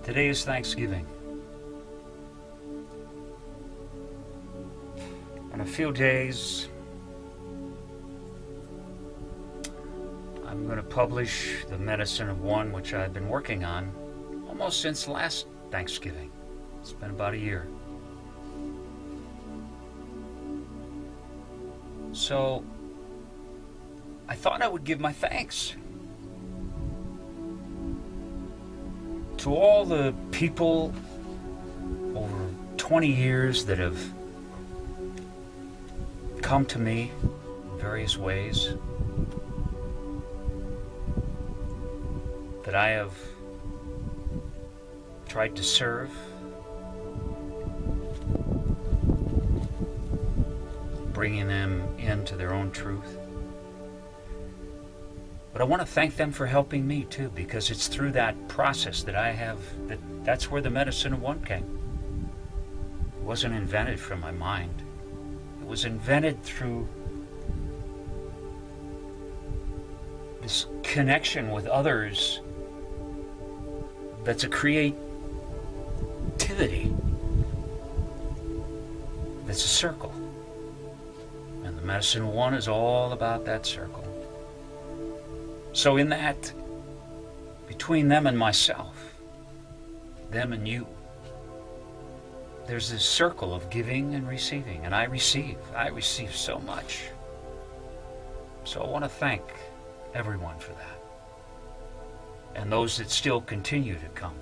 Today is Thanksgiving. In a few days, I'm going to publish The Medicine of One, which I've been working on almost since last Thanksgiving. It's been about a year. So, I thought I would give my thanks to all the people over 20 years that have come to me in various ways, that I have tried to serve, bringing them into their own truth. But I want to thank them for helping me too, because it's through that process that that's where the medicine of one came. It wasn't invented from my mind. It was invented through this connection with others that's a creativity, that's a circle. And the medicine of one is all about that circle. So in that, between them and myself, them and you, there's this circle of giving and receiving, and I receive so much. So I want to thank everyone for that, and those that still continue to come.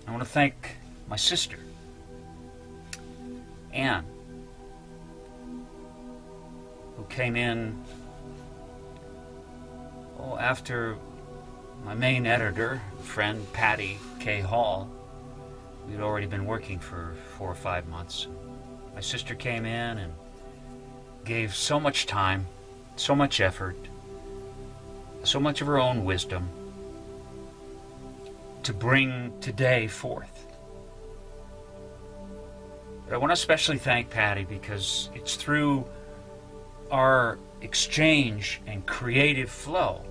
I want to thank my sister, Anne, who came in after my main editor, friend Patty K. Hall. We'd already been working for 4 or 5 months. My sister came in and gave so much time, so much effort, so much of her own wisdom to bring today forth. But I want to especially thank Patty because it's through our exchange and creative flow,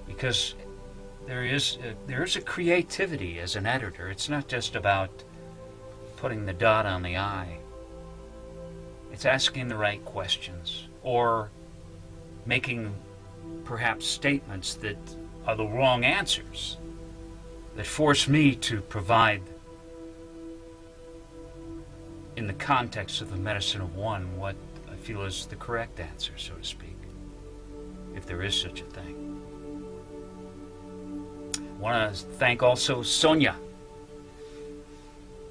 because there is a creativity as an editor. It's not just about putting the dot on the I. It's asking the right questions, or making perhaps statements that are the wrong answers, that force me to provide, in the context of the medicine of one, what I feel is the correct answer, so to speak, if there is such a thing. I want to thank also Sonia.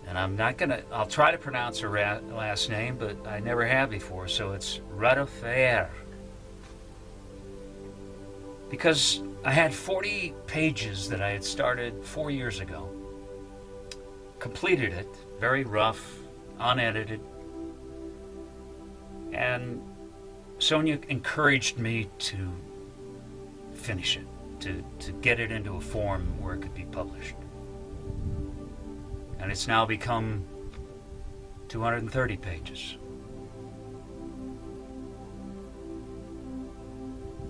And I'll try to pronounce her last name, but I never have before, so it's Radofer. Because I had 40 pages that I had started 4 years ago. Completed it, very rough, unedited. And Sonia encouraged me to finish it, to get it into a form where it could be published. And it's now become 230 pages.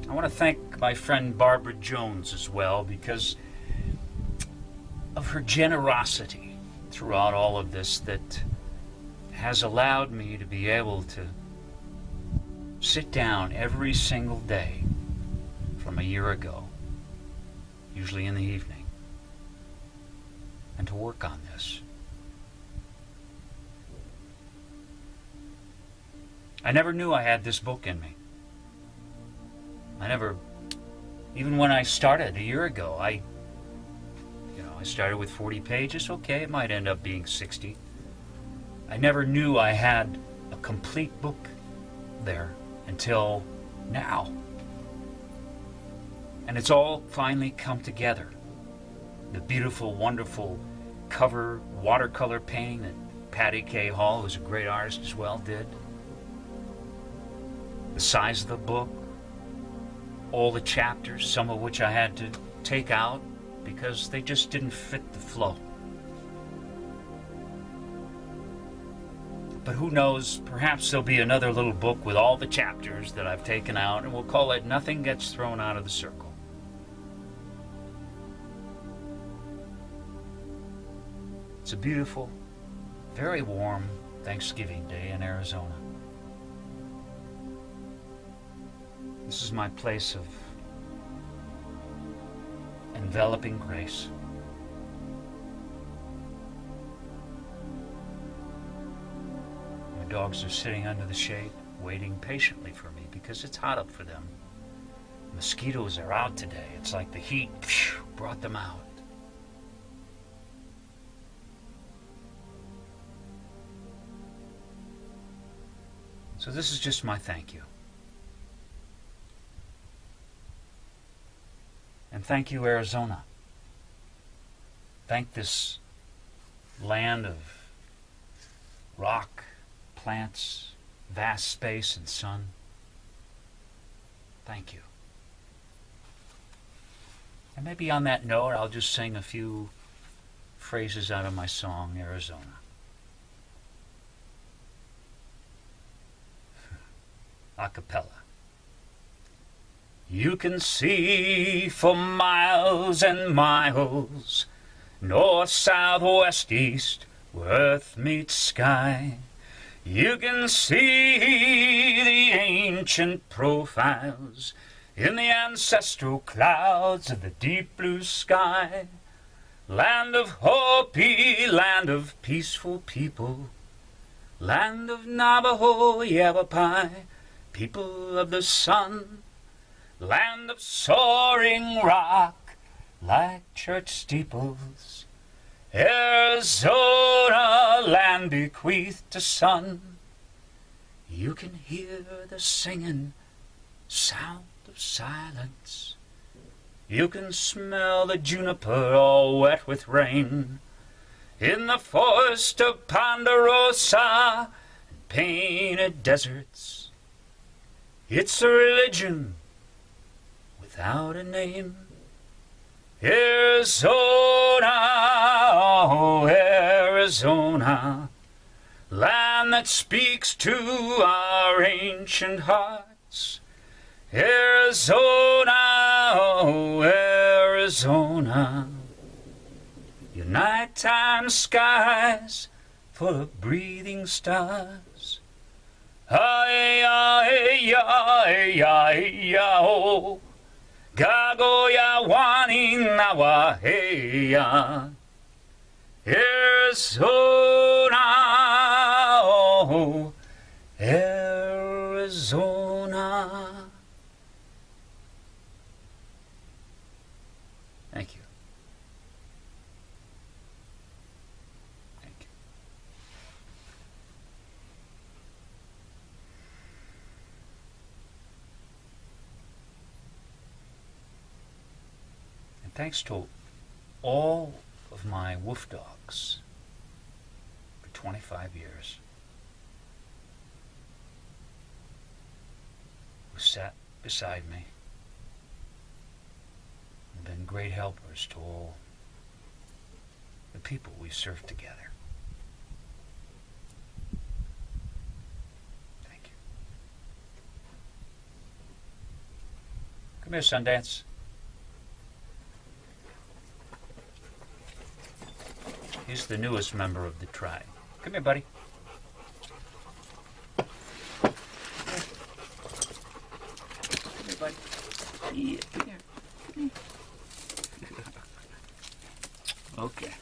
I want to thank my friend Barbara Jones as well, because of her generosity throughout all of this, that has allowed me to be able to sit down every single day from a year ago, usually in the evening, and to work on this. I never knew I had this book in me. Even when I started a year ago, I started with 40 pages. Okay, it might end up being 60. I never knew I had a complete book there until now. And it's all finally come together. The beautiful, wonderful cover watercolor painting that Patty K. Hall, who's a great artist as well, did. The size of the book, all the chapters, some of which I had to take out because they just didn't fit the flow. But who knows, perhaps there'll be another little book with all the chapters that I've taken out, and we'll call it Nothing Gets Thrown Out of the Circle. It's a beautiful, very warm Thanksgiving Day in Arizona. This is my place of enveloping grace. My dogs are sitting under the shade, waiting patiently for me because it's hot up for them. Mosquitoes are out today. It's like the heat brought them out. So this is just my thank you. And thank you, Arizona. Thank this land of rock, plants, vast space and sun. Thank you. And maybe on that note, I'll just sing a few phrases out of my song, Arizona. A cappella. You can see for miles and miles, north, south, west, east, where earth meets sky. You can see the ancient profiles in the ancestral clouds of the deep blue sky. Land of Hopi, land of peaceful people, land of Navajo, Yavapai, people of the sun, land of soaring rock like church steeples, Arizona, land bequeathed to sun. You can hear the singing sound of silence. You can smell the juniper all wet with rain in the forest of Ponderosa and painted deserts. It's a religion without a name. Arizona, oh Arizona, land that speaks to our ancient hearts. Arizona, oh Arizona, your nighttime skies full of breathing stars. Ay-ya-ay-ya-ay-ya-oh, Gagoya-wani-nawa-hey-ya, Arizona, oh, Arizona. Thank you. Thank you. And thanks to all of my wolf dogs for 25 years who sat beside me and been great helpers to all the people we served together. Thank you. Come here, Sundance. He's the newest member of the tribe. Come here, buddy. Come here, buddy. Yeah, come here. Okay.